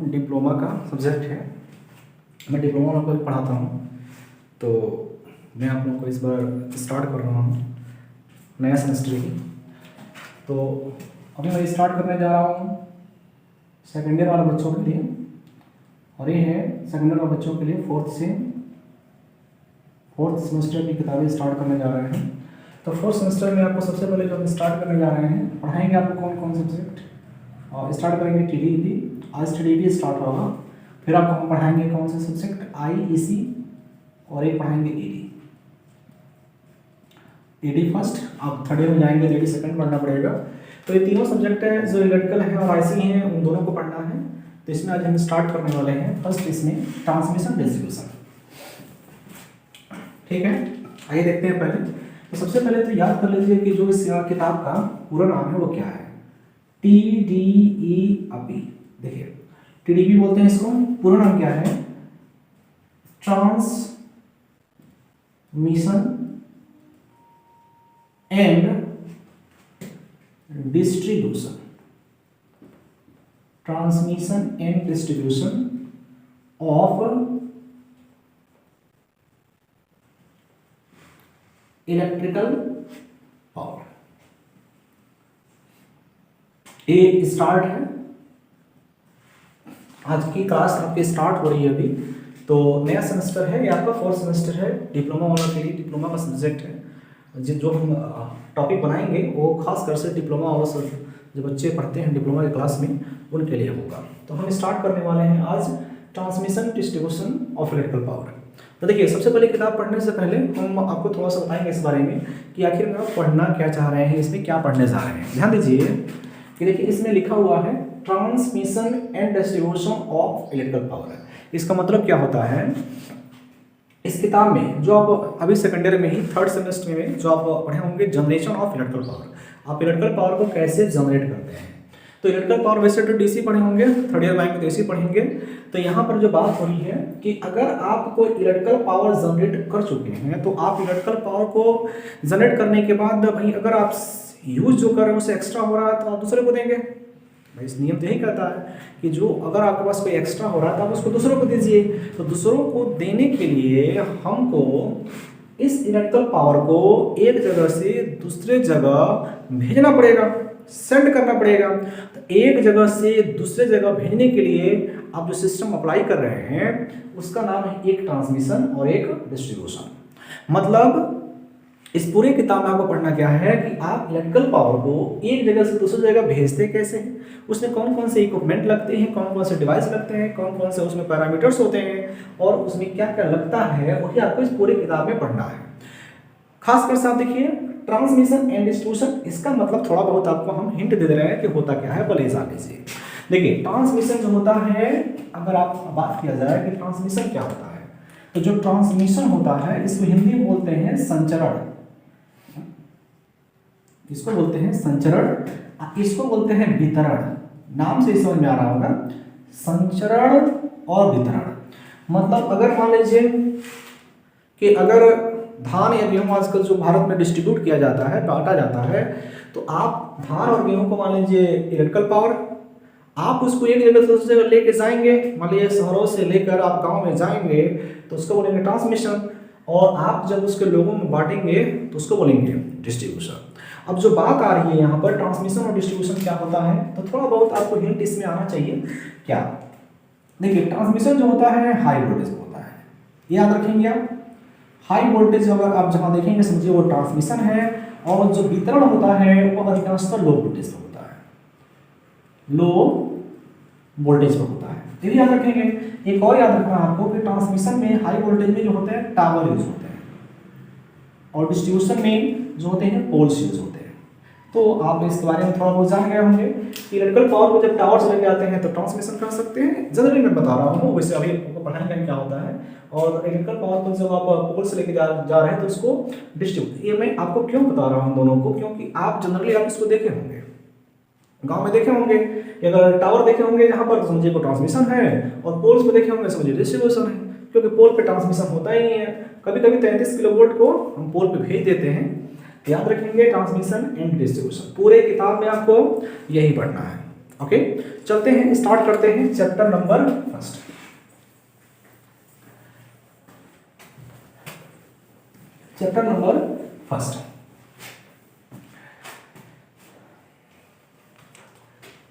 Diploma का subject है। मैं डिप्लोमा में आपको पढ़ाता हूँ, तो मैं आप लोगों को इस बार स्टार्ट कर रहा हूँ नया सेमेस्टर की। तो अभी मैं स्टार्ट करने जा रहा हूँ सेकेंड ईयर वाले बच्चों के लिए, और ये है सेकेंड ईयर वाले बच्चों के लिए फोर्थ सेमेस्टर की किताबें स्टार्ट करने जा रहे हैं। तो फोर्थ सेमेस्टर में आपको सबसे पहले जो हम स्टार्ट करने जा रहे हैं, पढ़ाएंगे आपको कौन कौन से सब्जेक्ट, और स्टार्ट करेंगे TDEP। आज TDEP स्टार्ट होगा, फिर आपको हम पढ़ाएंगे कौन से सब्जेक्ट IEC, और एक पढ़ाएंगे ED फर्स्ट। आप थर्ड ईयर में जाएंगे तो ED सेकंड पढ़ना पड़ेगा। तो ये तीनों सब्जेक्ट है जो इलेक्ट्रिकल है और IC है, उन दोनों को पढ़ना है। तो इसमें आज हम स्टार्ट करने वाले हैं फर्स्ट इसमें ट्रांसमिशन डिस्ट्रीब्यूशन। ठीक है, आइए देखते हैं पहले। तो सबसे पहले तो याद कर लीजिए कि जो इस किताब का पूरा नाम है वो क्या है, TDEP। देखिए TDEP बोलते हैं इसको, पूरा नाम क्या है, transmission and distribution. Transmission and distribution of electrical power. ये स्टार्ट है, आज की क्लास आपकी स्टार्ट हो रही है अभी। तो नया सेमेस्टर है, ये आपका फोर्थ सेमेस्टर है डिप्लोमा वाला के लिए। डिप्लोमा का सब्जेक्ट है, जो हम टॉपिक बनाएंगे वो खास कर से डिप्लोमा वाला सब जो बच्चे पढ़ते हैं डिप्लोमा की क्लास में उनके लिए होगा। तो हम स्टार्ट करने वाले हैं आज transmission distribution of electrical power. तो देखिए सबसे पहले किताब पढ़ने से पहले हम आपको थोड़ा सा बताएंगे इस बारे में कि आखिर में आप पढ़ना क्या चाह रहे हैं, इसमें क्या पढ़ने जा रहे हैं। ध्यान दीजिए कि देखिए इसमें लिखा हुआ है transmission and distribution of electrical power. इसका मतलब क्या होता है, इस किताब में जो आप अभी सेकेंड ईयर में ही थर्ड सेमेस्टर में जो आप पढ़े होंगे जनरेशन ऑफ इलेक्ट्रिकल पावर, आप इलेक्ट्रिकल पावर को कैसे जनरेट करते हैं। तो इलेक्ट्रिकल पावर वैसे तो DC पढ़े होंगे, थर्ड ईयर में आएंगे तो DC पढ़ेंगे। तो यहाँ पर जो बात हो रही है कि अगर आप कोई इलेक्ट्रिकल पावर जनरेट कर चुके हैं तो आप इलेक्ट्रिकल पावर को जनरेट करने के बाद भाई अगर आप यूज जो कर रहे हैं उससे एक्स्ट्रा हो रहा है तो आप दूसरे को देंगे। भाई इस नियम तो यही कहता है कि जो अगर आपके पास कोई एक्स्ट्रा हो रहा है तो आप उसको दूसरों को दीजिए। तो दूसरों को देने के लिए हमको इस इलेक्ट्रिकल पावर को एक जगह से दूसरे जगह भेजना पड़ेगा, सेंड करना पड़ेगा। तो एक जगह से दूसरे जगह भेजने के लिए आप जो सिस्टम अप्लाई कर रहे हैं उसका नाम है एक ट्रांसमिशन और एक डिस्ट्रीब्यूशन। मतलब इस पूरे किताब में आपको पढ़ना क्या है कि आप इलेक्ट्रिकल पावर को एक जगह से दूसरी जगह भेजते कैसे हैं, उसमें कौन कौन से इक्विपमेंट लगते हैं, कौन कौन से डिवाइस लगते हैं, कौन कौन से उसमें पैरामीटर्स होते हैं और उसमें क्या क्या लगता है, वही आपको इस पूरे किताब में पढ़ना है। खासकर से आप देखिए ट्रांसमिशन एंड डिस्ट्रीब्यूशन, इसका मतलब थोड़ा बहुत आपको हम हिंट दे रहे हैं कि होता क्या है, पहले जान लीजिए। देखिए ट्रांसमिशन जो होता है, अगर आप बात किया जाए कि ट्रांसमिशन क्या होता है, तो जो ट्रांसमिशन होता है इसको हिंदी में बोलते हैं संचरण। इसको बोलते हैं संचरण, इसको बोलते हैं वितरण। नाम से समझ में आ रहा होगा, संचरण और वितरण। मतलब अगर मान लीजिए कि अगर धान या गेहूं आजकल जो भारत में डिस्ट्रीब्यूट किया जाता है, बांटा जाता है, तो आप धान और गेहूं को मान लीजिए इलेक्ट्रिकल पावर, आप उसको एक जगह से दूसरी जगह लेके जाएंगे, मान लीजिए शहरों से लेकर आप गांव में जाएंगे तो उसको बोलेंगे ट्रांसमिशन, और आप जब उसके लोगों में बांटेंगे तो उसको बोलेंगे डिस्ट्रीब्यूशन। अब जो बात आ रही है यहाँ पर ट्रांसमिशन और डिस्ट्रीब्यूशन क्या होता है, तो थोड़ा बहुत आपको हिंट इसमें आना चाहिए। क्या, देखिए ट्रांसमिशन जो होता है हाई वोल्टेज होता है, याद रखेंगे आप। हाई वोल्टेज अगर आप जहाँ देखेंगे समझिए वो ट्रांसमिशन है, और जो वितरण होता है वो अधिकांशतः लो वोल्टेज पर होता है, लो वोल्टेज पर होता है। ये भी याद रखेंगे। एक और याद रखना आपको कि ट्रांसमिशन में हाई वोल्टेज में जो होते हैं टावर यूज होते हैं, और डिस्ट्रीब्यूशन में जो होते हैं पोल्स यूज होते हैं। तो आप इसके बारे में थोड़ा बहुत जान गए होंगे कि इलेक्ट्रिकल पावर को जब टावर से लेके आते हैं तो ट्रांसमिशन कर सकते हैं, जनरली मैं बता रहा हूँ, वैसे अभी आपको पढ़ाने क्या होता है। और इलेक्ट्रिकल पावर को जब आप पोल से लेके जा रहे हैं तो उसको डिस्ट्रीब्यूट। ये मैं आपको क्यों बता रहा हूँ दोनों को, क्योंकि आप जनरली आप इसको देखे होंगे, गांव में देखे होंगे, अगर टावर देखे होंगे जहाँ पर समझिए को ट्रांसमिशन है, और पोल्स पे देखे होंगे समझिए डिस्ट्रीब्यूशन है, क्योंकि पोल पे ट्रांसमिशन होता ही नहीं है। कभी कभी 33 किलोवोल्ट को हम पोल पे भेज देते हैं। याद रखेंगे ट्रांसमिशन एंड डिस्ट्रीब्यूशन, पूरे किताब में आपको यही पढ़ना है। ओके, चलते हैं, स्टार्ट करते हैं chapter number first. Chapter number first,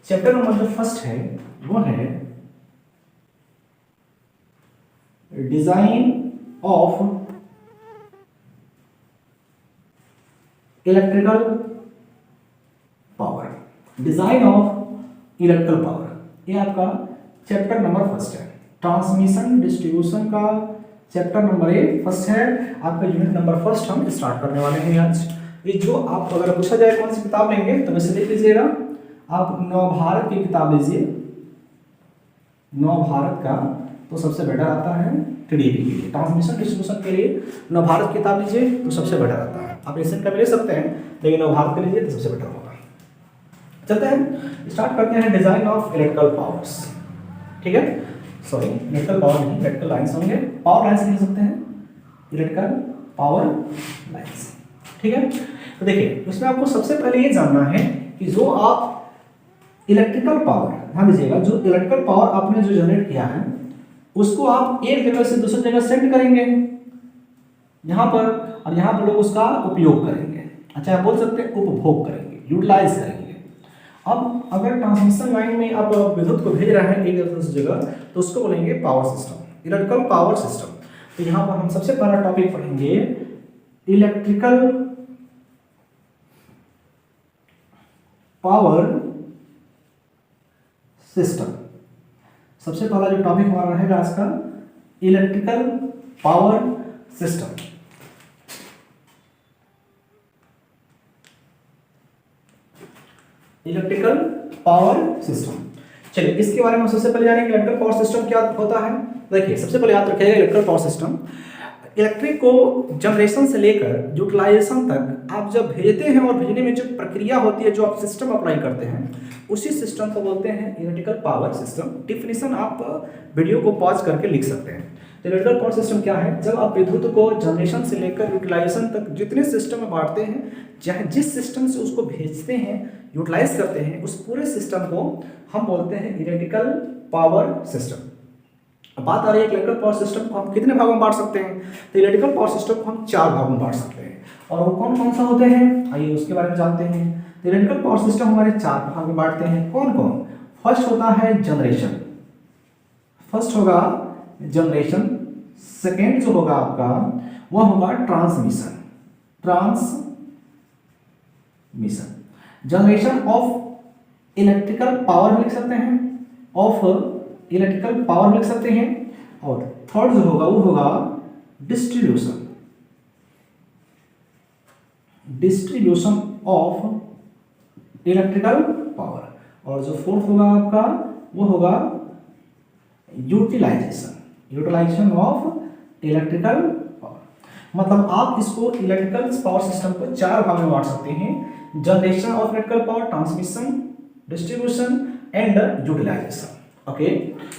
chapter number जो फर्स्ट है वो है design of electrical power. Design of electrical power, ये आपका चैप्टर नंबर फर्स्ट है। ट्रांसमिशन डिस्ट्रीब्यूशन का चैप्टर नंबर फर्स्ट है, आपका यूनिट नंबर फर्स्ट हम स्टार्ट करने वाले हैं आज। ये जो आप अगर पूछा जाए कौन सी किताब लेंगे तो वैसे देख लीजिएगा, आप नवभारत की किताब लीजिए, नवभारत का तो सबसे बेटर आता है टीडीपी के लिए, ट्रांसमिशन डिस्ट्रीब्यूशन के लिए नवभारत की किताब लीजिए तो सबसे बेटर आता है। आप एशियन का भी ले सकते हैं लेकिन नवभारत के लीजिए तो सबसे बेटर होगा। चलते हैं, स्टार्ट करते हैं डिजाइन ऑफ इलेक्ट्रिकल पावर्स। ठीक है, सॉरी इलेक्ट्रिकल पावर नहीं, इलेक्ट्रिकल लाइन्स होंगे, पावर लाइन्स लिख सकते हैं, इलेक्ट्रिकल पावर लाइन्स। ठीक है, तो देखिए इसमें आपको सबसे पहले ये जानना है कि जो आप इलेक्ट्रिकल पावर, ध्यान दीजिएगा, जो इलेक्ट्रिकल पावर आपने जो जनरेट किया है उसको आप एक जगह से दूसरी जगह सेंड करेंगे यहाँ पर, और यहाँ पर लोग उसका उपयोग करेंगे, अच्छा आप बोल सकते हैं उपभोग करेंगे, यूटिलाइज करेंगे। अब अगर ट्रांसमिशन लाइन में आप विद्युत को भेज रहे हैं एक जगह से जगह तो उसको बोलेंगे power system, electrical power system. तो यहाँ पर हम सबसे पहला टॉपिक पढ़ेंगे इलेक्ट्रिकल पावर सिस्टम। सबसे पहला जो टॉपिक हमारा रहेगा आज का electrical power system. Electrical power system, चलिए इसके बारे में सबसे पहले जानेंगे इलेक्ट्रिकल पावर सिस्टम क्या होता है। देखिए सबसे पहले याद रखिएगा इलेक्ट्रिकल पावर सिस्टम, इलेक्ट्रिक को जनरेशन से लेकर यूटिलाइजेशन तक आप जब भेजते हैं और भेजने में जो प्रक्रिया होती है, जो आप सिस्टम अप्लाई करते हैं, उसी सिस्टम को बोलते हैं इलेक्ट्रिकल पावर सिस्टम। डिफिनेशन आप वीडियो को पॉज करके लिख सकते हैं। तो इलेक्ट्रिकल पावर सिस्टम क्या है, जब आप विद्युत को जनरेशन से लेकर यूटिलाइजेशन तक जितने सिस्टम में बांटते हैं, चाहे जिस सिस्टम से उसको भेजते हैं, यूटिलाइज करते हैं, उस पूरे सिस्टम को हम बोलते हैं इलेक्ट्रिकल पावर सिस्टम। बात आ रही है इलेक्ट्रिकल पावर सिस्टम को हम कितने भागों में बांट सकते हैं, तो इलेक्ट्रिकल पावर सिस्टम को हम 4 भागों में बांट सकते हैं। और वो कौन कौन सा होते हैं, आइए उसके बारे में जानते हैं। तो इलेक्ट्रिकल पावर सिस्टम हमारे 4 भाग में बांटते हैं। कौन कौन, फर्स्ट होता है जनरेशन, फर्स्ट होगा जनरेशन, सेकेंड जो होगा आपका वह होगा transmission, transmission. Generation of electrical power लिख सकते हैं, ऑफ इलेक्ट्रिकल पावर लिख सकते हैं। और थर्ड जो होगा वो होगा distribution, distribution of electrical power. और जो फोर्थ होगा आपका वो होगा utilization, utilization of electrical power. मतलब आप इसको इलेक्ट्रिकल पावर सिस्टम को 4 भाग में बांट सकते हैं, generation of electrical power, transmission, distribution and utilization. Okay,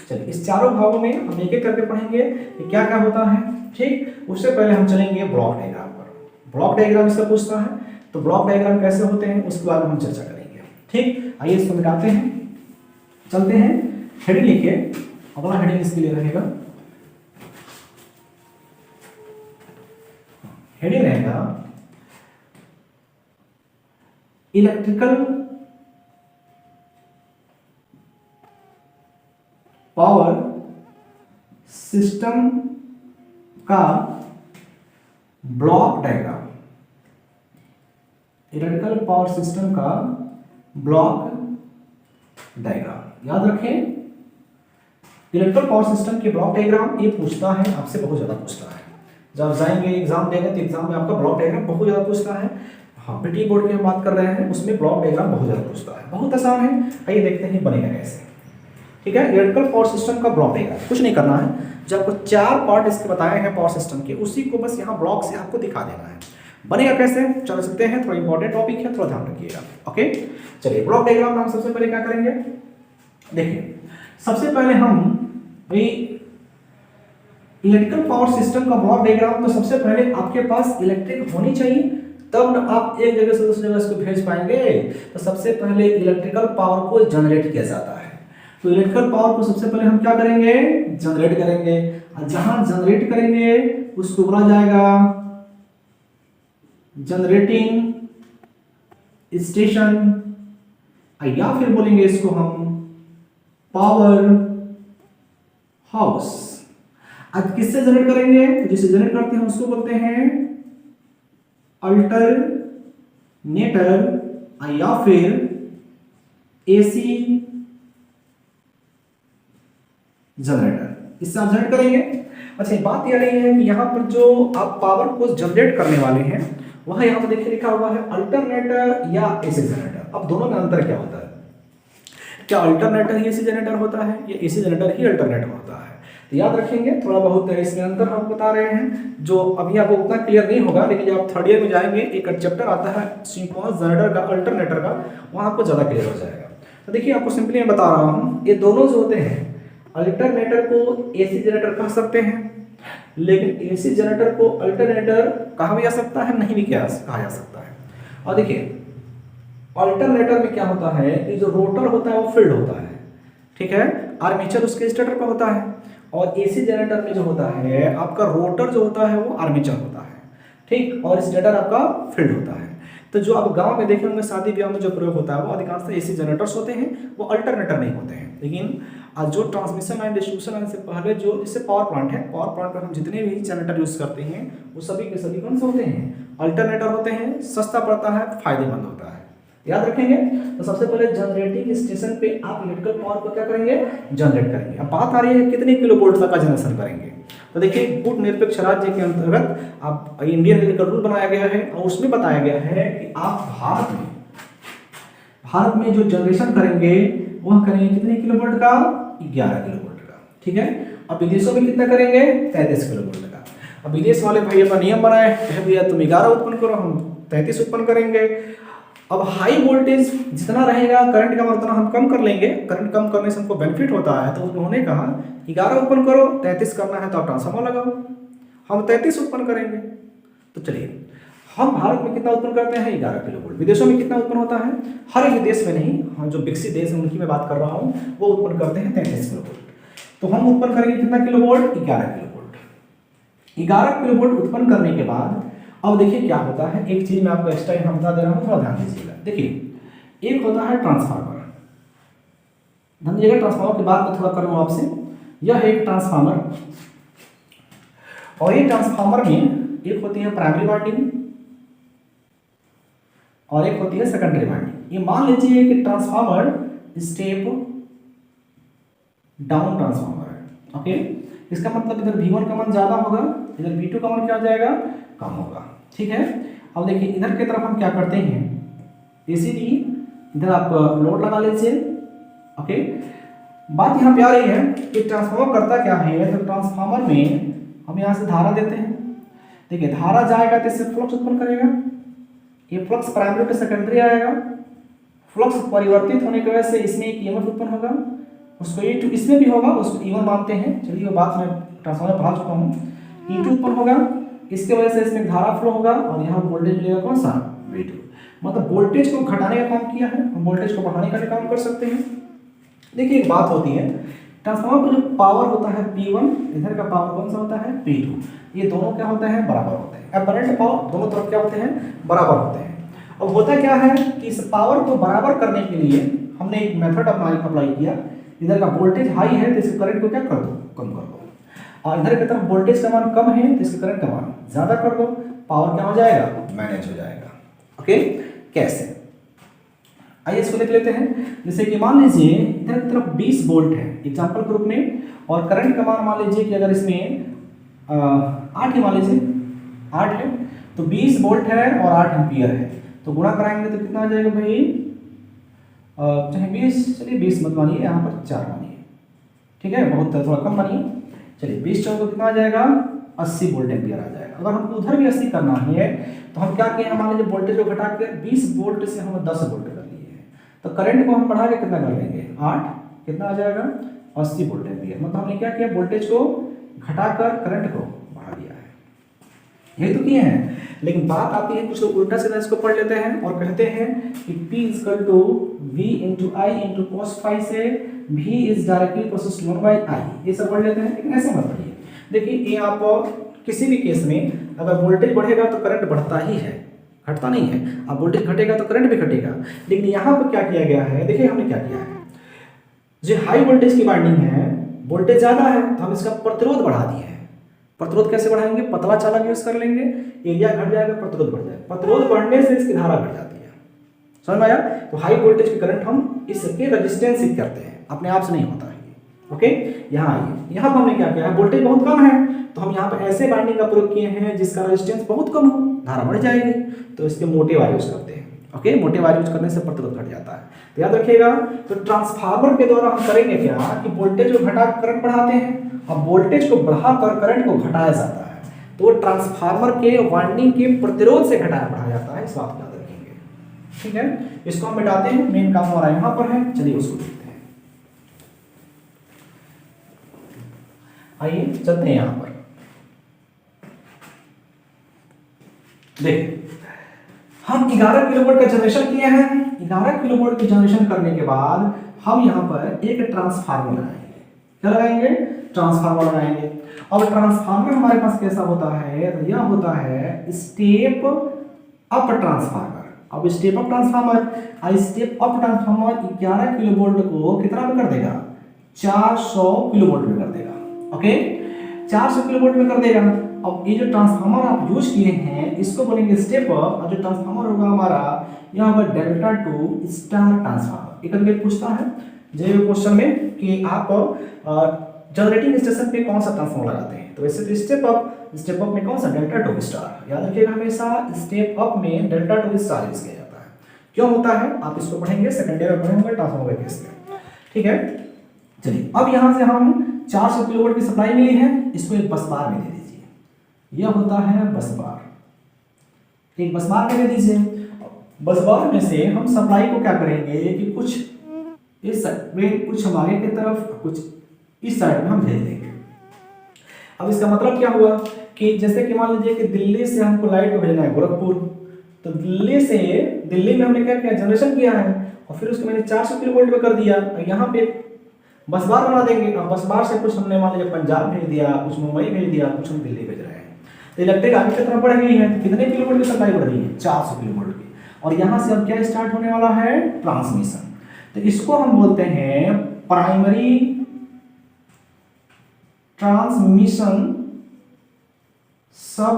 चलिए इस चारों भागों में हम एक एक करके पढ़ेंगे कि क्या क्या होता है। ठीक, उससे पहले हम चलेंगे ब्लॉक डायग्राम पर। ब्लॉक डायग्राम इसका पूछता है, तो ब्लॉक डायग्राम कैसे होते हैं उसके बारे में हम चर्चा करेंगे। ठीक, आइए इसको मिटाते हैं, चलते हैं। हेडिंग लिखिए, अगला हेडिंग इसके लिए रहेगा, हेडिंग रहेगा इलेक्ट्रिकल पावर सिस्टम का block diagram, electrical power system का ब्लॉक डायग्राम। याद रखें इलेक्ट्रिकल पावर सिस्टम के ब्लॉक डायग्राम ये पूछता है आपसे, बहुत ज्यादा पूछता है। जब जाएंगे एग्जाम देने तो एग्जाम में आपका ब्लॉक डायग्राम बहुत ज्यादा पूछता है। हाँ, पीटी बोर्ड की हम बात कर रहे हैं, उसमें ब्लॉक डायग्राम बहुत ज्यादा पूछता है। बहुत आसान है, आइए देखते हैं बनेगा कैसे। ठीक है, इलेक्ट्रिकल पावर सिस्टम का ब्लॉक डायग्राम कुछ नहीं करना है, जो आपको 4 पार्ट इसके बताए हैं पावर सिस्टम के, उसी को बस यहाँ ब्लॉक से आपको दिखा देना है। बनेगा कैसे चल सकते हैं, थोड़ा इंपॉर्टेंट टॉपिक है, थोड़ा ध्यान रखिएगा। ओके, चलिए ब्लॉक डायग्राम में हम सबसे पहले क्या करेंगे, देखिए सबसे पहले हम इलेक्ट्रिकल पावर सिस्टम का ब्लॉक डायग्राम, तो सबसे पहले आपके पास इलेक्ट्रिक होनी चाहिए तब न आप एक जगह से दूसरी जगह इसको भेज पाएंगे। तो सबसे पहले इलेक्ट्रिकल पावर को जनरेट किया जाता है। तो इलेक्ट्रिकल पावर को सबसे पहले हम क्या करेंगे, जनरेट करेंगे, और जहां जनरेट करेंगे उसको बोला जाएगा जनरेटिंग स्टेशन, या फिर बोलेंगे इसको हम पावर हाउस। अब किससे जनरेट करेंगे, तो जिससे जनरेट करते हैं उसको बोलते हैं अल्टरनेटर या फिर एसी जनरेटर। इससे आप जनरेट करेंगे। अच्छा, बात यह रही है कि यहाँ पर जो आप पावर को जनरेट करने वाले हैं वह यहाँ पर देखिए लिखा हुआ है अल्टरनेटर या एसी जनरेटर। अब दोनों में अंतर क्या होता है, क्या अल्टरनेटर ही एसी जनरेटर होता है या एसी जनरेटर ही अल्टरनेटर होता है? तो याद रखेंगे, थोड़ा बहुत इसमें अंतर हम बता रहे हैं जो अभी आपको उतना क्लियर नहीं होगा, लेकिन जब आप थर्ड ईयर में जाएंगे एक चैप्टर आता है सिंक्रोनस जनरेटर का, अल्टरनेटर का, वहाँ आपको ज़्यादा क्लियर हो जाएगा। तो देखिए आपको सिंपली मैं बता रहा हूँ, ये दोनों जो होते हैं अल्टरनेटर को एसी जनरेटर कह सकते हैं, लेकिन एसी जनरेटर को अल्टरनेटर कहा भी जा सकता है, नहीं भी कहा जा सकता है। और देखिए अल्टरनेटर में क्या होता है कि जो रोटर होता है वो फील्ड होता है, ठीक है, आर्मेचर उसके स्टेटर पर होता है, और एसी जनरेटर में जो होता है आपका रोटर जो होता है वो आर्मेचर होता है, ठीक, और स्टेटर आपका फील्ड होता है। तो जो आप गांव में देखे होंगे शादी ब्याह में जो प्रयोग होता है वो अधिकांशतः एसी जनरेटर्स होते हैं, वो अल्टरनेटर नहीं होते हैं। लेकिन जो ट्रांसमिशन लाइन डिस्ट्रीब्यूशन लाइन से पहले जो जैसे पावर प्लांट है, पावर प्लांट पर हम जितने भी जनरेटर यूज करते हैं वो सभी के सभी कौन से होते हैं, अल्टरनेटर होते हैं। सस्ता पड़ता है, फायदेमंद होता है, याद रखेंगे। तो सबसे पहले जनरेटिंग स्टेशन पे आप इलेक्ट्रिकल पावर को क्या करेंगे, जनरेट करेंगे। अब बात आ रही है कितने किलो वोल्ट तक का जनरेशन करेंगे। तो देखिए गुट निरपेक्ष राज्य के अंतर्गत आप इंडियन इलेक्ट्रिकल रूल बनाया गया है और उसमें बताया गया है कि आप भारत में जो जनरेशन करेंगे वह करेंगे कितने किलो वोल्ट का, 11 किलो वोल्ट का, ठीक है। अब विदेशों में कितना करेंगे, 33 किलो वोल्ट का। अब विदेश वाले भाई अपना नियम बनाए, भैया तुम 11 उत्पन्न करो, हम 33 उत्पन्न करेंगे। अब हाई वोल्टेज जितना रहेगा करंट का उतना हम कम कर लेंगे, करंट कम करने से हमको बेनिफिट होता है। तो उन्होंने कहा 11 उत्पन्न करो, 33 करना है तो आप ट्रांसफार्मर लगाओ, हम 33 उत्पन्न करेंगे। तो चलिए हम भारत में कितना उत्पन्न करते हैं, 11 किलो वोल्ट। विदेशों में कितना उत्पन्न होता है, हर एक देश में नहीं, हम जो विकसित देश है उनकी मैं बात कर रहा हूँ, वो उत्पन्न करते हैं 33 किलो वोल्ट। तो हम उत्पन्न करेंगे कितना kilo volt, 11 kilo volt. 11 kilo volt उत्पन्न करने के बाद अब देखिए क्या होता है, एक चीज मैं आपको एक्स्ट्रा यहाँ बता दे रहा हूँ, थोड़ा ध्यान दीजिएगा। देखिए एक होता है ट्रांसफार्मर, ध्यान दीजिएगा, ट्रांसफार्मर की बात मैं थोड़ा करूँ आपसे। यह है एक ट्रांसफार्मर, और ये ट्रांसफार्मर में एक होती है प्राइमरी वाइंडिंग और एक होती है सेकेंडरी वाइंडिंग। ये मान लीजिए कि ट्रांसफार्मर स्टेप डाउन ट्रांसफार्मर है, ओके। इसका मतलब इधर V1 का मान ज्यादा होगा, इधर V2 का मान क्या आ जाएगा, कम होगा, ठीक है। अब देखिए इधर की तरफ हम क्या करते हैं, इसीलिए इधर आप लोड लगा लीजिए, ओके। बात यहाँ पे आ रही है कि ट्रांसफार्मर करता क्या है, तो ट्रांसफार्मर में हम यहाँ से धारा देते हैं। देखिए धारा जाएगा तो इससे फ्लक्स उत्पन्न करेगा, ये फ्लक्स प्राइमरी पे सेकेंडरी आएगा, फ्लक्स परिवर्तित होने की वजह से इसमें एक ईएमएफ उत्पन्न होगा, उसको E2 इसमें भी होगा, उसको E1 मानते हैं, चलिए वो बात मैं ट्रांसफार्मर पढ़ा चुका हूँ। E2 उत्पन्न होगा, इसके वजह से इसमें धारा फ्लो होगा और यहाँ वोल्टेज मिलेगा कौन सा, V2। मतलब वोल्टेज को घटाने का काम किया है, हम वोल्टेज को बढ़ाने का भी काम कर सकते हैं। देखिए एक बात होती है, ट्रांसफार्मर का जो पावर होता है P1, इधर का पावर कौन सा होता है P2, ये दोनों क्या होते हैं, बराबर होते हैं। एपरेंट पावर दोनों तरफ क्या होते हैं, बराबर होते हैं। अब होता क्या है कि इस पावर को बराबर करने के लिए हमने एक मेथड अप्लाई किया। इधर का वोल्टेज हाई है तो इसके करंट को क्या कर दो, कम कर दो, और इधर की तरफ वोल्टेज का मान कम है तो इसके करंट का मान ज्यादा कर दो, पावर क्या हो जाएगा, मैनेज हो जाएगा, ओके। कैसे, आइए इसको देख लेते हैं। जैसे कि मान लीजिए इधर की तरफ 20 वोल्ट है एग्जांपल के रूप में, और करंट का मान लीजिए कि अगर इसमें 8 ही मान लीजिए 8 है, तो 20 वोल्ट है और 8 एम्पियर है, तो गुणा कराएंगे तो कितना आ जाएगा भाई, चाहे 20, चलिए 20 मत मानिए, यहाँ पर 4 मानिए, ठीक है, बहुत थोड़ा कम मानिए। चलिए 20 चौक कितना आ जाएगा, 80 वोल्ट एम्पियर आ जाएगा। अगर हमको उधर भी 80 करना है तो हम क्या किए, मान लीजिए वोल्टेज को घटा के 20 वोल्ट से हम 10 वोल्ट कर लिए हैं, तो करंट को हम बढ़ा के कितना कर लेंगे, 8, कितना आ जाएगा, 80 वोल्ट एम्पियर। मतलब हमने क्या किया, वोल्टेज को घटाकर करंट को बढ़ा दिया है, यही तो किए हैं। लेकिन बात आती है कुछ लोग उल्टा सीधा इसको पढ़ लेते हैं और कहते हैं कि P equal to V into I into cos phi से V is directly process 1 by I, ये सब पढ़ लेते हैं, लेकिन ऐसे मत पढ़िए। देखिए ये आप किसी भी केस में अगर वोल्टेज बढ़ेगा तो करंट बढ़ता ही है, घटता नहीं है। अब वोल्टेज घटेगा तो करंट भी घटेगा, लेकिन यहाँ पर क्या किया गया है, देखिए हमने क्या किया है, जो हाई वोल्टेज की वाइंडिंग है वोल्टेज ज़्यादा है तो हम इसका प्रतिरोध बढ़ा दिए हैं। प्रतिरोध कैसे बढ़ाएंगे, पतला चालक यूज कर लेंगे, एरिया घट जाएगा, प्रतिरोध बढ़ जाएगा, प्रतिरोध बढ़ने से इसकी धारा घट जाती है। समझ में आया? तो हाई वोल्टेज की करंट हम इसके रेजिस्टेंस से करते हैं, अपने आप से नहीं होता है। ओके, यहाँ आइए, यहाँ पर हमने क्या किया है, वोल्टेज बहुत कम है तो हम यहाँ पर ऐसे बाइंडिंग का प्रयोग किए हैं जिसका रेजिस्टेंस बहुत कम हो, धारा बढ़ जाएगी, तो इसके मोटे वायर यूज करते हैं। ओके, मोटे वायर यूज करने से प्रतिरोध घट जाता है। तो याद रखिएगा, तो ट्रांसफार्मर के द्वारा हम करेंगे क्या कि वोल्टेज को घटा करंट बढ़ाते हैं, अब वोल्टेज को बढ़ाकर करंट को घटाया जाता है, तो ट्रांसफार्मर के वाइंडिंग के प्रतिरोध से घटाया बढ़ाया जाता है, इस बात को याद रखेंगे। ठीक है, इसको हम मिटाते हैं, मेन काम हमारा यहाँ पर है, चलिए उसको देखते हैं। आइए चलते हैं यहाँ पर, देखिए हम 11 किलोवाट का जनरेशन किए हैं। 11 किलोवाट की जनरेशन करने के बाद हम यहाँ पर एक ट्रांसफार्मर लगाएंगे। क्या लगाएंगे? ट्रांसफार्मर लगाएंगे। अब ट्रांसफार्मर हमारे पास कैसा होता है, तो यह होता है स्टेप अप ट्रांसफार्मर। अब step up transformer, step up transformer 11 kilovolt को कितना में कर देगा, 400 किलोवोल्ट में कर देगा। ओके, 400 किलोवोल्ट में कर देगा। अब ये जो ट्रांसफार्मर आप यूज किए हैं इसको बोलेंगे स्टेप अप, और जो ट्रांसफार्मर होगा हमारा यहाँ पर डेल्टा टू स्टार ट्रांसफार्मर। एक करके पूछता है जो क्वेश्चन में कि आप जनरेटिंग स्टेशन पे कौन सा ट्रांसफार्मर लगाते हैं, तो वैसे तो स्टेप अप में कौन सा, डेल्टा टू स्टार। याद रखिएगा हमेशा स्टेप अप में डेल्टा टू स्टार यूज किया जाता है। क्यों होता है आप इसको पढ़ेंगे, सेकेंड ईयर में पढ़ेंगे ट्रांसफार्मर के केस में। ठीक है, चलिए अब यहाँ से हम 400 किलोवाट की सप्लाई मिली है, इसको एक बस बार में दे दीजिए। यह होता है बस बार, एक बस बार में दे दीजिए। बस बार में से हम सप्लाई को क्या करेंगे कि कुछ इस साइड में, कुछ हम आगे की तरफ, कुछ इस साइड में हम भेज देंगे। अब इसका मतलब क्या हुआ कि जैसे कि मान लीजिए कि दिल्ली से हमको लाइट को भेजना है गोरखपुर, तो दिल्ली में हमने क्या किया, जनरेशन किया है और फिर उसको मैंने 400 किलोवोल्ट में कर दिया। यहाँ पे बस बार बना देंगे, और बस बार से कुछ हमने मान लीजिए पंजाब भेज दिया, कुछ मुंबई भेज दिया, कुछ हम दिल्ली भेज रहे हैं, तो इलेक्ट्रिक आगे की तरफ बढ़ गई है। तो कितने किलोवोल्ट की सप्लाई बढ़ रही है, 400 किलोवोल्ट की। और यहाँ से अब क्या स्टार्ट होने वाला है, ट्रांसमिशन। तो इसको हम बोलते हैं प्राइमरी ट्रांसमिशन सब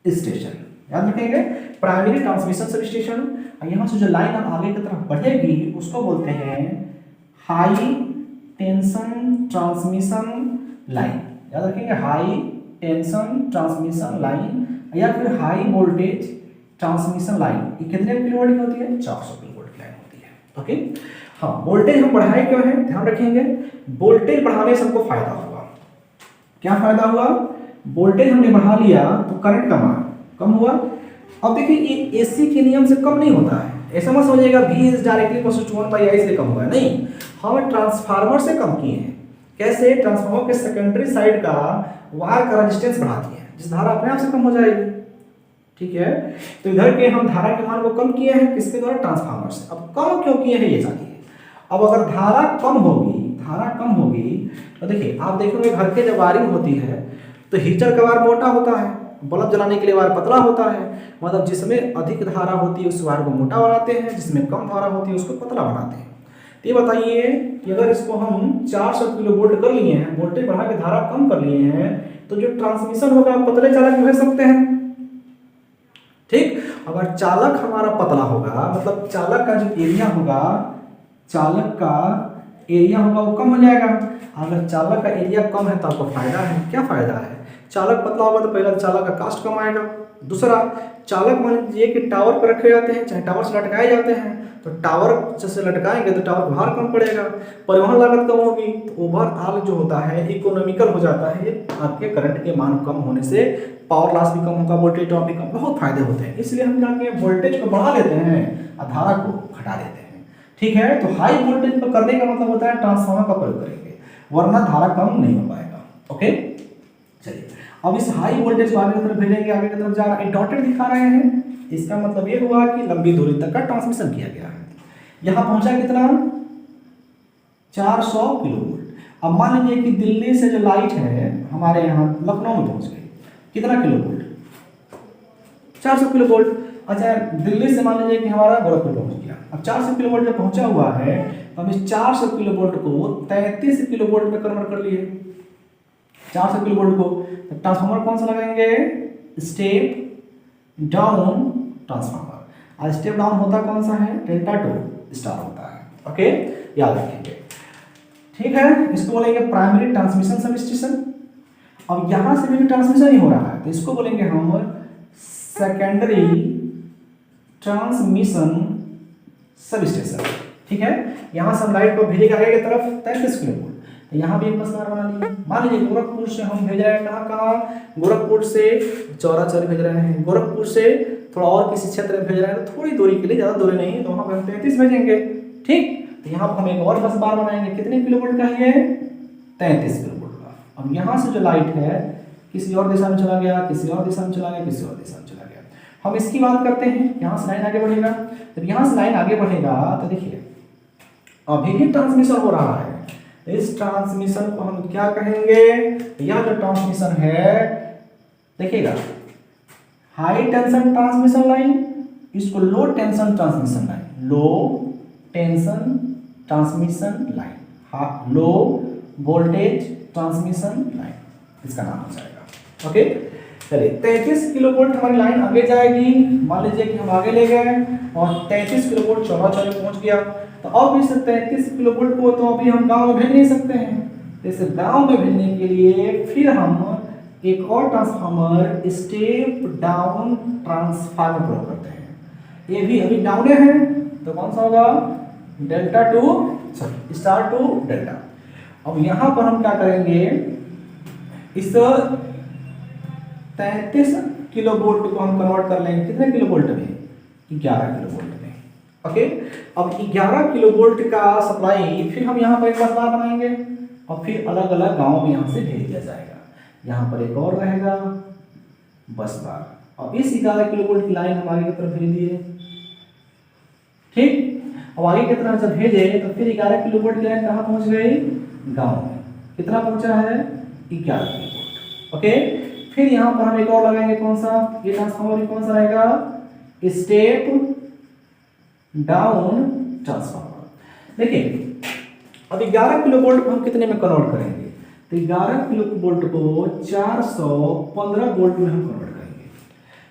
स्टेशन। याद रखेंगे, प्राइमरी ट्रांसमिशन सब स्टेशन। यहाँ से जो लाइन अब आगे की तरफ बढ़ेगी उसको बोलते हैं हाई टेंशन ट्रांसमिशन लाइन। याद रखेंगे, हाई टेंशन ट्रांसमिशन लाइन या फिर हाई वोल्टेज ट्रांसमिशन लाइन। ये कितने किलोवाट की होती है, 400 किलोवाट की लाइन होती है। ओके, हाँ, वोल्टेज हम बढ़ाए क्यों है, ध्यान रखेंगे, वोल्टेज बढ़ाने से हमको फायदा हुआ। क्या फायदा हुआ, वोल्टेज हमने बढ़ा लिया तो करंट कम हुआ। अब देखिए ये एसी के नियम से कम नहीं होता है, ऐसा मत समझिएगा V is directly equal to 1 by I से कम हुआ है, नहीं, हम ट्रांसफार्मर से कम किए हैं। कैसे, ट्रांसफार्मर के सेकेंडरी साइड का वायर का रेजिस्टेंस बढ़ा दिए हैं, जिस धारा अपने आप से कम हो जाएगी। ठीक है, तो इधर के हम धारा के मान को कम किए हैं, किसके द्वारा, ट्रांसफार्मर से। अब कम क्यों किए हैं ये जानिए। अब अगर धारा कम होगी तो देखिए आप देखेंगे घर के जब वायरिंग होती है तो हीटर का वायर मोटा होता है, बल्ब जलाने के लिए वायर पतला होता है। मतलब जिसमें अधिक धारा होती है उस वायर को मोटा बनाते हैं, जिसमें कम धारा होती है उसको पतला बनाते हैं। तो ये बताइए कि अगर इसको हम 400 किलोवोल्ट कर लिए हैं, वोल्टेज बढ़ा के धारा कम कर लिए हैं, तो जो ट्रांसमिशन होगा पतले चालक में भेज सकते हैं। ठीक, अगर चालक हमारा पतला होगा, मतलब चालक का जो एरिया होगा, वो कम हो जाएगा। अगर चालक का एरिया कम है तो आपको फायदा है। क्या फायदा है, चालक पतला होगा तो पहला चालक का कास्ट कम आएगा। दूसरा, चालक मान लीजिए कि टावर पर रखे जाते हैं, चाहे टावर से लटकाए जाते हैं, तो टावर से लटकाएंगे तो टावर भार कम पड़ेगा, परिवहन लागत कम होगी, तो ओवरऑल जो होता है इकोनॉमिकल हो जाता है। आपके करंट के मान कम होने से पावर लॉस भी कम होगा, वोल्टेज ड्रॉप भी कम, बहुत फायदे होते हैं। इसलिए हम क्या किए, वोल्टेज को बढ़ा लेते हैं और धारा को घटा देते हैं। ठीक है, तो हाई वोल्टेज पर करने का मतलब होता है ट्रांसफार्मर का प्रयोग करेंगे, वरना धारा कम नहीं हो पाएगा। ओके, चलिए अब इस हाई वोल्टेज को आगे की तरफ भेजेंगे, आगे की तरफ जा रहा है, डॉटेड दिखा रहे हैं, इसका मतलब ये हुआ कि लंबी दूरी तक का ट्रांसमिशन किया गया है। यहाँ पहुंचा कितना, 400 किलोवोल्ट। अब मान लीजिए कि दिल्ली से जो लाइट है हमारे यहाँ लखनऊ में पहुंच गई, कितना किलोवोल्ट, 400 किलोवोल्ट। अच्छा, दिल्ली से मान लीजिए कि हमारा गोरखपुर पहुंच गया। अब 400 किलोवोल्ट जब पहुंचा हुआ है तो हम इस 400 किलोवोल्ट को 33 किलोवोल्ट में कन्वर्ट कर लिए। 400 किलोवोल्ट को ट्रांसफार्मर कौन सा लगाएंगे, स्टेप डाउन ट्रांसफार्मर। और स्टेप डाउन होता कौन सा है, डेल्टा 2 स्टार होता है। ओके, याद रखेंगे। ठीक है, इसको बोलेंगे प्राइमरी ट्रांसमिशन सब स्टेशन। अब यहां से भी ट्रांसमिशन ही हो रहा है तो इसको बोलेंगे हम सेकेंडरी ट्रांसमिशन सब स्टेशन। ठीक है, यहां से हम लाइट को भेजेंगे आगे की तरफ 33 किलोवोल्ट, तो यहाँ भी एक मसला बना लिया। मान लीजिए गोरखपुर से हम भेज रहे हैं, कहाँ कहाँ, गोरखपुर से चौराचौरी भेज रहे हैं, गोरखपुर से थोड़ा और किसी क्षेत्र में भेज रहे हैं, तो थोड़ी दूरी के लिए, ज़्यादा दूरी नहीं, तो वहाँ पर हम 33 भेजेंगे। ठीक, तो यहाँ पर हम एक और बस बार बनाएंगे, कितने किलोवोल्ट का है, 33 किलोवोल्ट का। अब यहाँ से जो लाइट है किसी और दिशा में चला गया, किसी और दिशा में चला गया, किसी और दिशा में चला गया। हम इसकी बात करते हैं, यहाँ से लाइन आगे बढ़ेगा। जब यहाँ से लाइन आगे बढ़ेगा तो देखिए अभी भी ट्रांसमिशन हो रहा है। इस ट्रांसमिशन को हम क्या कहेंगे, यह जो ट्रांसमिशन है देखिएगा, हाई टेंशन ट्रांसमिशन लाइन, इसको low tension transmission line, low tension transmission line, low voltage transmission line, इसका नाम हो जाएगा। ओके, चलिए 33 किलोवोल्ट हमारी लाइन आगे जाएगी। मान लीजिए कि हम आगे ले गए और 33 किलोवोल्ट चौराचौरी पहुंच गया, तो अब इस 33 किलोवोल्ट को तो अभी हम गांव में भेज नहीं सकते हैं। जैसे गांव में भेजने के लिए फिर हम एक और ट्रांसफार्मर स्टेप डाउन ट्रांसफार्मर प्रयोग करते हैं। ये भी अभी डाउन है तो कौन सा होगा, delta to sorry star to delta. अब यहाँ पर हम क्या करेंगे, इस 33 किलोवोल्ट को हम कन्वर्ट कर लेंगे कितने किलोवोल्ट में, 11 किलोवोल्ट में। ओके, अब 11 किलोवोल्ट का सप्लाई फिर हम यहाँ पर एक बस बार बनाएंगे और फिर अलग अलग गाँव में यहाँ से भेज दिया जाएगा। यहाँ पर एक और रहेगा बस बार, और इस 11 किलोवोल्ट की लाइन हम आगे की तरफ भेज दिए। ठीक, अब आगे की तरफ जब भेजे तो फिर 11 किलोवोल्ट की लाइन कहाँ पहुँच गई, गाँव में। कितना पहुँचा है, 11 किलोवोल्ट। ओके, फिर यहाँ पर हम एक और लगाएंगे, कौन सा, ये ट्रांसफार्मर कौन सा रहेगा, स्टेप डाउन ट्रांसफार्मर। देखिए अब 11 किलोवोल्ट को हम कितने में कन्वर्ट करेंगे, तो 11 किलोवोल्ट को 415 वोल्ट में हम कन्वर्ट करेंगे।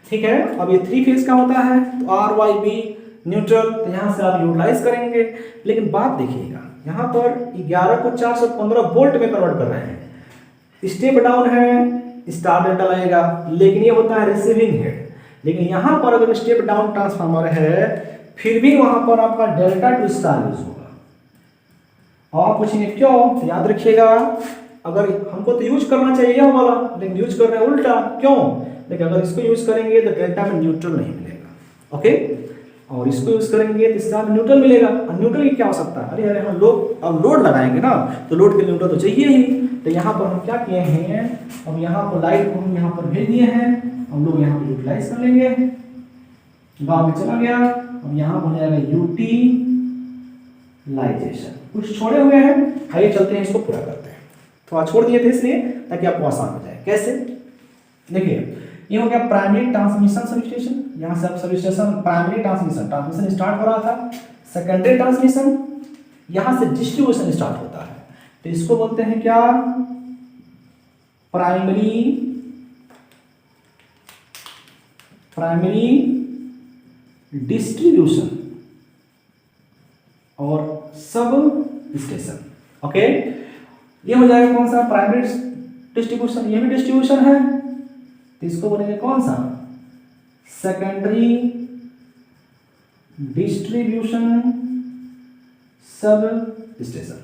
ठीक है, अब ये 3 फेज का होता है तो आर वाई बी न्यूट्रल, तो यहाँ से आप यूटिलाइज करेंगे। लेकिन बात देखिएगा, यहाँ पर 11 को 415 वोल्ट में कन्वर्ट कर रहे हैं, स्टेप डाउन है, स्टार डेल्टा लगेगा, लेकिन ये होता है रिसीविंग हेड। लेकिन यहाँ पर अगर स्टेप डाउन ट्रांसफार्मर है फिर भी वहां पर आपका डेल्टा टू स्टार यूज होगा। और आप पूछेंगे क्यों, तो याद रखिएगा, अगर हमको तो यूज करना चाहिए यह वाला, लेकिन यूज कर रहे हैं उल्टा, क्यों, लेकिन अगर इसको यूज करेंगे तो डेल्टा में न्यूट्रल नहीं मिलेगा। ओके, और इसको यूज करेंगे तो स्टार में न्यूट्रल मिलेगा। और न्यूट्रल की क्या हो सकता है, अरे हम लोग अब लोड लगाएंगे ना, तो लोड के न्यूट्रल तो चाहिए ही। तो यहाँ पर हम क्या किए हैं, अब यहाँ पर लाइट को हम यहाँ पर भेज दिए हैं, हम लोग यहाँ पर यूटिलाइज कर लेंगे, गाँव में चला गया। अब यहाँ हो जाएगा यूटिलाइजेशन, कुछ छोड़े हुए हैं, आइए चलते हैं इसको पूरा करते हैं। थोड़ा छोड़ दिए थे इसलिए ताकि आपको आसान हो जाए। कैसे, देखिए ये हो गया प्राइमरी ट्रांसमिशन सब स्टेशन, यहाँ से अब sub station primary transmission start हो रहा था। सेकेंडरी ट्रांसमिशन, यहाँ से डिस्ट्रीब्यूशन स्टार्ट होता है, तो इसको बोलते हैं क्या, प्राइमरी डिस्ट्रीब्यूशन और सब स्टेशन। ओके, ये हो जाएगा कौन सा, प्राइमरी डिस्ट्रीब्यूशन, ये भी डिस्ट्रीब्यूशन है, तो इसको बोलेंगे कौन सा, सेकेंडरी डिस्ट्रीब्यूशन सब स्टेशन।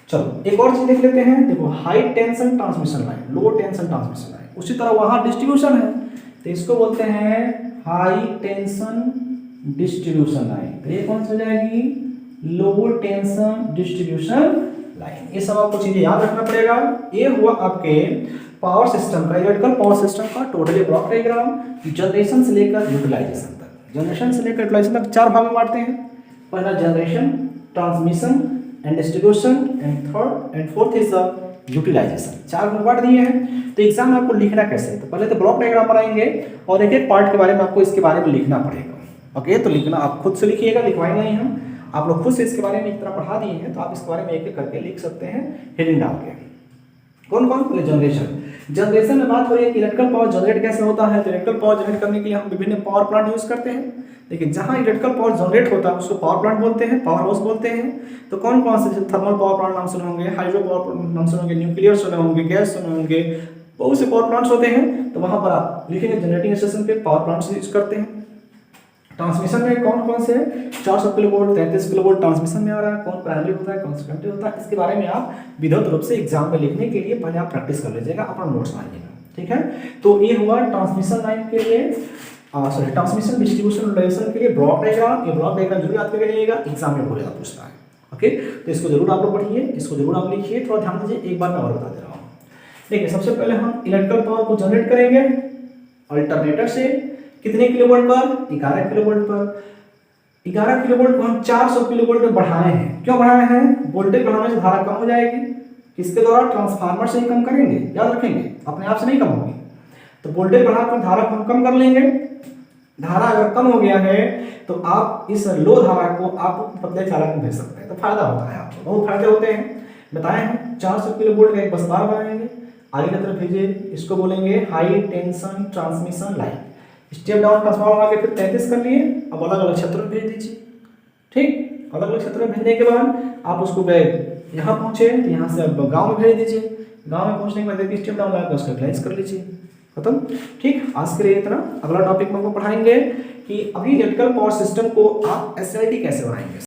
चलो एक और चीज देख लेते हैं, देखो high tension transmission line, low tension transmission line, उसी तरह वहां डिस्ट्रीब्यूशन है, तो इसको बोलते हैं हाई टेंशन डिस्ट्रीब्यूशन लाइन। तो ये कौन सी हो जाएगी, लो टेंशन डिस्ट्रीब्यूशन लाइन। ये सब आपको चीजें याद रखना पड़ेगा। ये हुआ आपके पावर सिस्टम का, इलेक्ट्रिकल पावर सिस्टम का टोटली ब्लॉक डायग्राम जनरेशन से लेकर यूटिलाइजेशन तक, जनरेशन से लेकर यूटिलाइजेशन तक 4 भाग में बांटते हैं। पहला generation, transmission and distribution, and third and fourth is the utilization. 4 भाग बांट दिए हैं। तो एग्जाम में आपको लिखना कैसे है, तो पहले तो ब्लॉक डायग्राम बनाएंगे और एक एक पार्ट के बारे में आपको इसके बारे में लिखना पड़ेगा। ओके, तो लिखना आप खुद से लिखिएगा, लिखवाएंगे नहीं हम, आप लोग खुद से इसके बारे में इतना पढ़ा दिए हैं, तो आप इसके बारे में एक एक करके लिख सकते हैं हेडिंग डाल के। कौन कौन? पहले जनरेशन। जनरेशन में बात हो रही है कि इलेक्ट्रिकल पावर जनरेट कैसे होता है। तो इलेक्ट्रिकल पावर जनरेट करने के लिए हम विभिन्न पावर प्लांट यूज करते हैं। लेकिन जहां इलेक्ट्रिकल पावर जनरेट होता है उसको पावर प्लांट बोलते हैं, पावर हाउस बोलते हैं। तो कौन कौन से? थर्मल पावर प्लांट नाम सुने होंगे, हाइड्रो पावर प्लांट नाम सुने होंगे, न्यूक्लियर सुने होंगे, गैस सुने होंगे, बहुत से पावर प्लांट्स होते हैं। तो वहां पर आप लिखेंगे जनरेटिंग स्टेशन पे पावर प्लांट्स यूज करते हैं। ट्रांसमिशन में कौन कौन से? 400 किलोवोल्ट, 33 किलोवोल्ट ट्रांसमिशन में आ रहा है। कौन प्राइमरी होता है, कौन सेकेंडरी होता है, इसके बारे में आप विधिवत रूप से एग्जाम में लिखने के लिए पहले आप प्रैक्टिस कर लीजिएगा, अपना नोट्स बनाइएगा। ठीक है, तो ये हुआ ट्रांसमिशन लाइन के लिए, सॉरी ट्रांसमिशन डिस्ट्रीब्यूशन रिलेशन के लिए ब्लॉक डायग्राम। ये ब्लॉक डायग्राम जरूर याद करके जाइएगा, एग्जाम में बहुत ज़्यादा पूछता है। ओके, तो इसको जरूर आप लोग पढ़िए, इसको जरूर आप लिखिए, थोड़ा ध्यान दीजिए। एक बार मैं और बता दे रहा हूँ। देखिए, सबसे पहले हम इलेक्ट्रिकल पावर को जनरेट करेंगे अल्टरनेटर से। कितने किलोवोल्ट पर? 11 किलोवोल्ट पर। 11 किलोवोल्ट को हम 400 किलोवोल्ट में बढ़ाए हैं। क्यों बढ़ाए हैं? वोल्टेज बढ़ाने से धारा कम हो जाएगी। किसके द्वारा? ट्रांसफार्मर से ही कम करेंगे, याद रखेंगे, अपने आप से नहीं कम होगी। तो वोल्टेज बढ़ाकर धारा को हम कम कर लेंगे। धारा अगर कम हो गया है तो आप इस लो धारा को आप पतले चालक में भेज सकते हैं, तो फायदा होता है, आपको बहुत फायदे होते हैं, बताए हैं। 400 किलोवोल्ट का एक बस बार बनाएंगे, आगे की तरफ भेजिए, इसको बोलेंगे high tension transmission line. Step down transformer लगा के फिर 33 कर लिए। अब अलग अलग क्षेत्र में भेज दीजिए। ठीक, अलग अलग क्षेत्र में भेजने के बाद आप उसको गए यहाँ पहुँचे, तो यहाँ से अब गाँव में भेज दीजिए। गाँव में पहुँचने के बाद देखिए स्टेप डाउन लगा उसका यूटिलाइज कर लीजिए। खत्म। ठीक, आज के लिए इतना। अगला टॉपिक में आपको पढ़ाएंगे कि अभी इलेक्ट्रिकल पावर सिस्टम को आप एसआईटी कैसे बनाएंगे।